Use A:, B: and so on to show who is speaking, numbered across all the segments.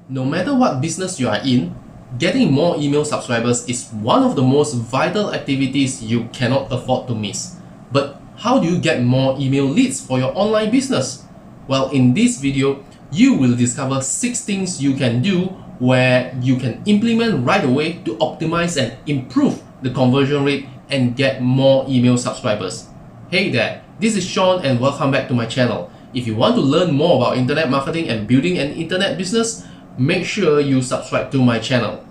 A: No matter what business you are in, getting more email subscribers is one of the most vital activities you cannot afford to miss. But how do you get more email leads for your online business? Well, in this video, you will discover 6 things you can do where you can implement right away to optimize and improve the conversion rate and get more email subscribers. Hey there, this is Sean and welcome back to my channel. If you want to learn more about internet marketing and building an internet business, make sure you subscribe to my channel.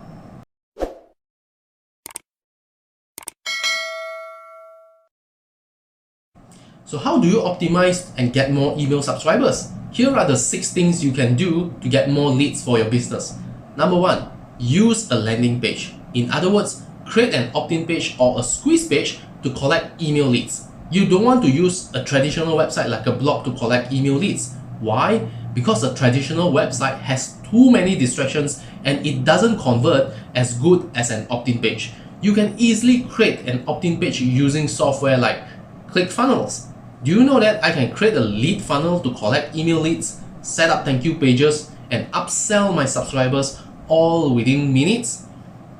A: So how do you optimize and get more email subscribers? Here are the 6 things you can do to get more leads for your business. Number 1, use a landing page. In other words, create an opt-in page or a squeeze page to collect email leads. You don't want to use a traditional website like a blog to collect email leads. Why? Because a traditional website has too many distractions and it doesn't convert as good as an opt-in page. You can easily create an opt-in page using software like ClickFunnels. Do you know that I can create a lead funnel to collect email leads, set up thank you pages, and upsell my subscribers all within minutes?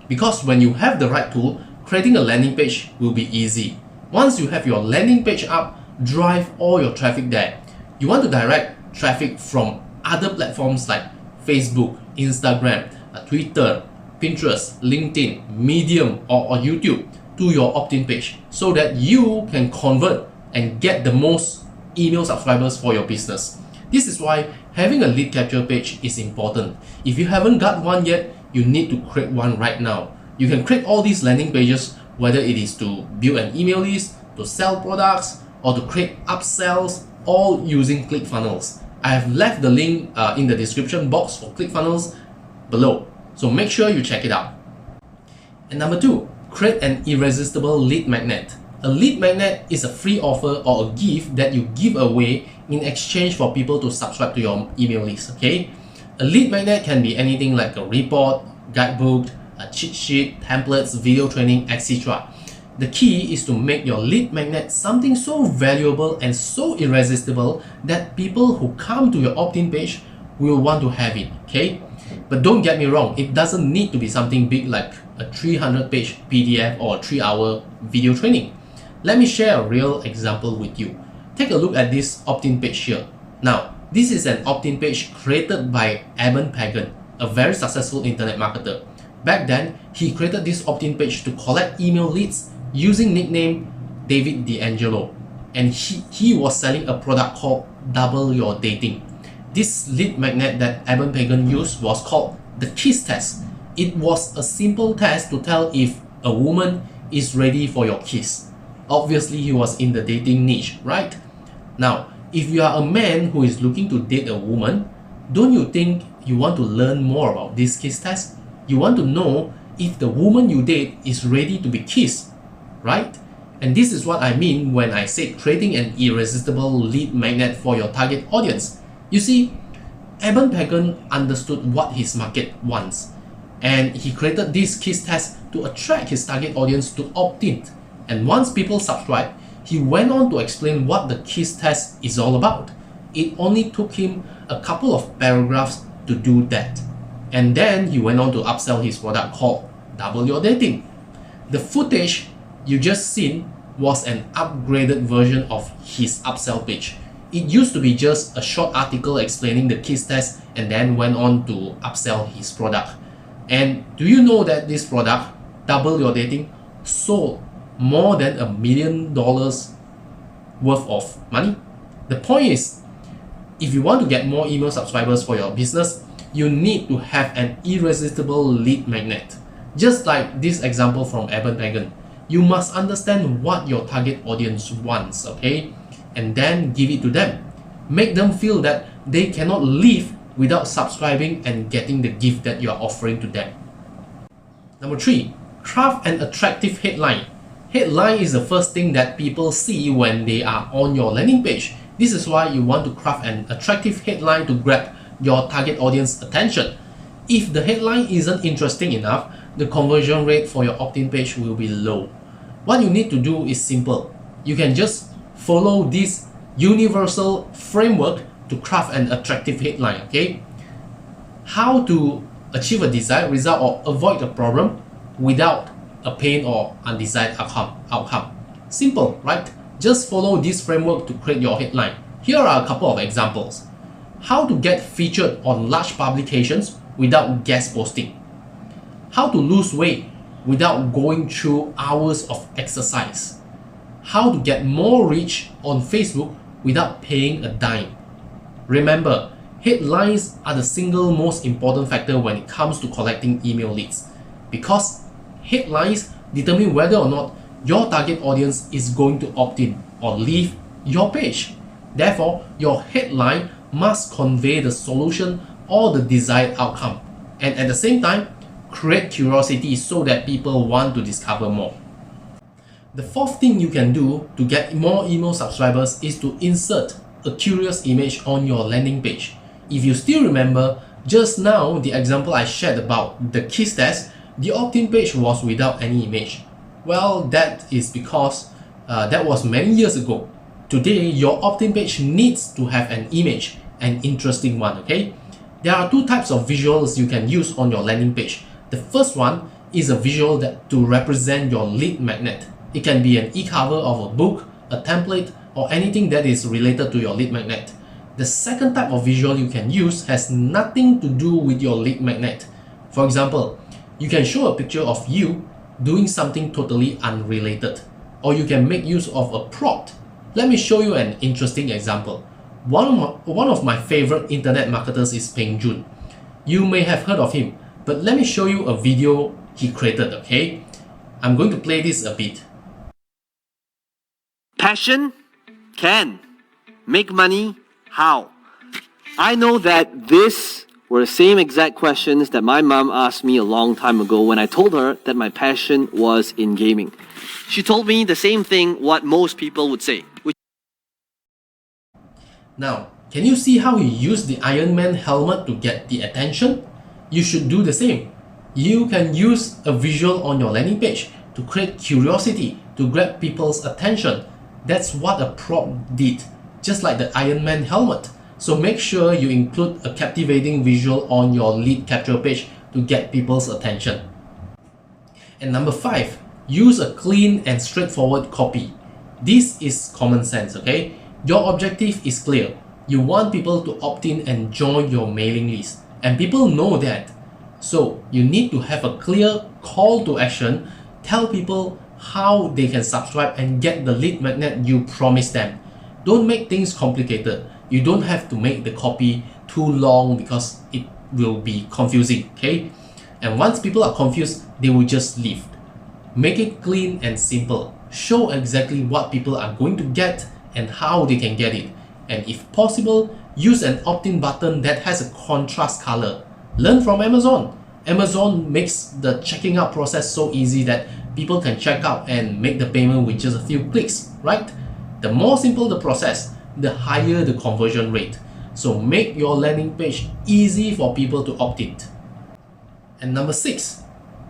A: Because when you have the right tool, creating a landing page will be easy. Once you have your landing page up, drive all your traffic there. You want to direct traffic from other platforms like Facebook, Instagram, Twitter, Pinterest, LinkedIn, Medium, or YouTube to your opt-in page so that you can convert and get the most email subscribers for your business. This is why having a lead capture page is important. If you haven't got one yet, you need to create one right now. You can create all these landing pages, whether it is to build an email list, to sell products, or to create upsells, all using ClickFunnels. I have left the link in the description box for ClickFunnels below, so make sure you check it out. And number 2, create an irresistible lead magnet. A lead magnet is a free offer or a gift that you give away in exchange for people to subscribe to your email list, okay? A lead magnet can be anything like a report, guidebook, a cheat sheet, templates, video training, etc. The key is to make your lead magnet something so valuable and so irresistible that people who come to your opt-in page will want to have it, okay? But don't get me wrong, it doesn't need to be something big like a 300-page PDF or a 3-hour video training. Let me share a real example with you. Take a look at this opt-in page here. Now, this is an opt-in page created by Eben Pagan, a very successful internet marketer. Back then, he created this opt-in page to collect email leads using nickname David D'Angelo, and he was selling a product called Double Your Dating. This lead magnet that Eben Pagan used was called the KISS test. It was a simple test to tell if a woman is ready for your kiss. Obviously, he was in the dating niche, right? Now, if you are a man who is looking to date a woman, don't you think you want to learn more about this kiss test? You want to know if the woman you date is ready to be kissed, right? And this is what I mean when I say creating an irresistible lead magnet for your target audience. You see, Eben Pagan understood what his market wants, and he created this kiss test to attract his target audience to opt in. And once people subscribed, he went on to explain what the KISS test is all about. It only took him a couple of paragraphs to do that. And then he went on to upsell his product called Double Your Dating. The footage you just seen was an upgraded version of his upsell page. It used to be just a short article explaining the KISS test and then went on to upsell his product. And do you know that this product, Double Your Dating, sold more than $1 million worth of money? The point is, if you want to get more email subscribers for your business, you need to have an irresistible lead magnet. Just like this example from Eben Pagan, you must understand what your target audience wants, okay? And then give it to them. Make them feel that they cannot live without subscribing and getting the gift that you are offering to them. Number 3, craft an attractive headline. Headline is the first thing that people see when they are on your landing page. This is why you want to craft an attractive headline to grab your target audience attention. If the headline isn't interesting enough, the conversion rate for your opt-in page will be low. What you need to do is simple. You can just follow this universal framework to craft an attractive headline, okay? how to achieve a desired result or avoid a problem without a pain or undesired outcome. Simple, right? Just follow this framework to create your headline. Here are a couple of examples. How to get featured on large publications without guest posting. How to lose weight without going through hours of exercise. How to get more reach on Facebook without paying a dime. Remember, headlines are the single most important factor when it comes to collecting email leads, because headlines determine whether or not your target audience is going to opt in or leave your page. Therefore, your headline must convey the solution or the desired outcome, and at the same time create curiosity so that people want to discover more. The fourth thing you can do to get more email subscribers is to insert a curious image on your landing page. If you still remember, just now the example I shared about the KISS test, the opt-in page was without any image. Well, that is because that was many years ago. Today, your opt-in page needs to have an image, an interesting one, okay? There are two types of visuals you can use on your landing page. The first one is a visual to represent your lead magnet. It can be an e-cover of a book, a template, or anything that is related to your lead magnet. The second type of visual you can use has nothing to do with your lead magnet. For example, you can show a picture of you doing something totally unrelated, or you can make use of a prompt. Let me show you an interesting example. One of my favorite internet marketers is Peng Joon. You may have heard of him, but let me show you a video he created, okay? I'm going to play this a bit.
B: Passion? Can. Make money? How? I know that these were the same exact questions that my mom asked me a long time ago when I told her that my passion was in gaming. She told me the same thing what most people would say.
A: Now, can you see how he used the Iron Man helmet to get the attention? You should do the same. You can use a visual on your landing page to create curiosity, to grab people's attention. That's what a prompt did, just like the Iron Man helmet. So make sure you include a captivating visual on your lead capture page to get people's attention. And number 5, use a clean and straightforward copy. This is common sense, okay? Your objective is clear. You want people to opt in and join your mailing list, and people know that. So you need to have a clear call to action. Tell people how they can subscribe and get the lead magnet you promised them. Don't make things complicated. You don't have to make the copy too long because it will be confusing, okay? And once people are confused, they will just leave. Make it clean and simple. Show exactly what people are going to get and how they can get it. And if possible, use an opt-in button that has a contrast color. Learn from Amazon. Amazon makes the checking out process so easy that people can check out and make the payment with just a few clicks, right? The more simple the process, the higher the conversion rate. So make your landing page easy for people to opt in. And number 6,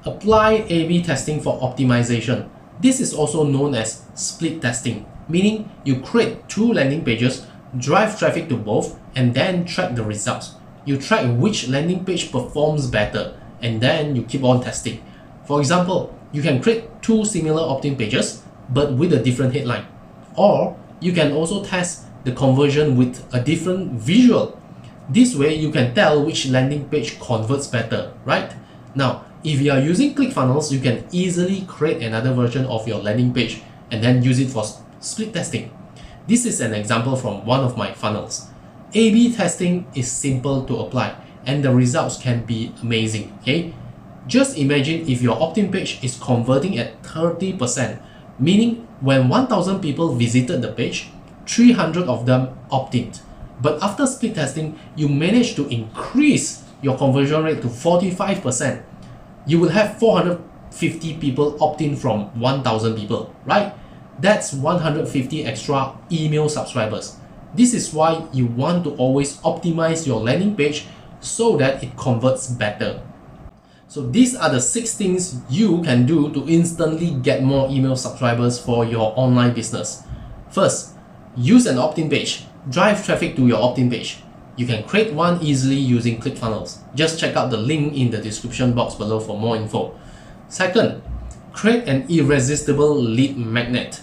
A: apply A/B testing for optimization. This is also known as split testing, meaning you create 2 landing pages, drive traffic to both, and then track the results. You track which landing page performs better, and then you keep on testing. For example, you can create 2 similar opt-in pages, but with a different headline. Or you can also test the conversion with a different visual. This way you can tell which landing page converts better, right? Now, if you are using ClickFunnels, you can easily create another version of your landing page and then use it for split testing. This is an example from one of my funnels. A/B testing is simple to apply and the results can be amazing, okay? Just imagine if your opt-in page is converting at 30%, meaning when 1,000 people visited the page, 300 of them opt-in. But after split testing, you manage to increase your conversion rate to 45%. You will have 450 people opt-in from 1,000 people, right? That's 150 extra email subscribers. This is why you want to always optimize your landing page so that it converts better. So these are the 6 things you can do to instantly get more email subscribers for your online business. First, use an opt-in page. Drive traffic to your opt-in page. You can create one easily using ClickFunnels. Just check out the link in the description box below for more info. Second, create an irresistible lead magnet.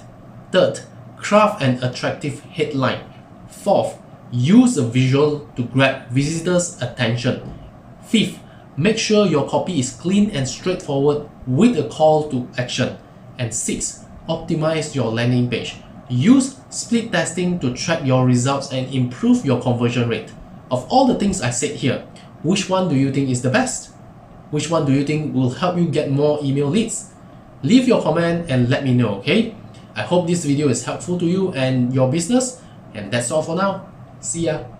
A: Third, craft an attractive headline. Fourth, use a visual to grab visitors' attention. Fifth, make sure your copy is clean and straightforward with a call to action. And sixth, optimize your landing page. Use split testing to track your results and improve your conversion rate. Of all the things I said here, which one do you think is the best? Which one do you think will help you get more email leads? Leave your comment and let me know, okay? I hope this video is helpful to you and your business. And that's all for now. See ya.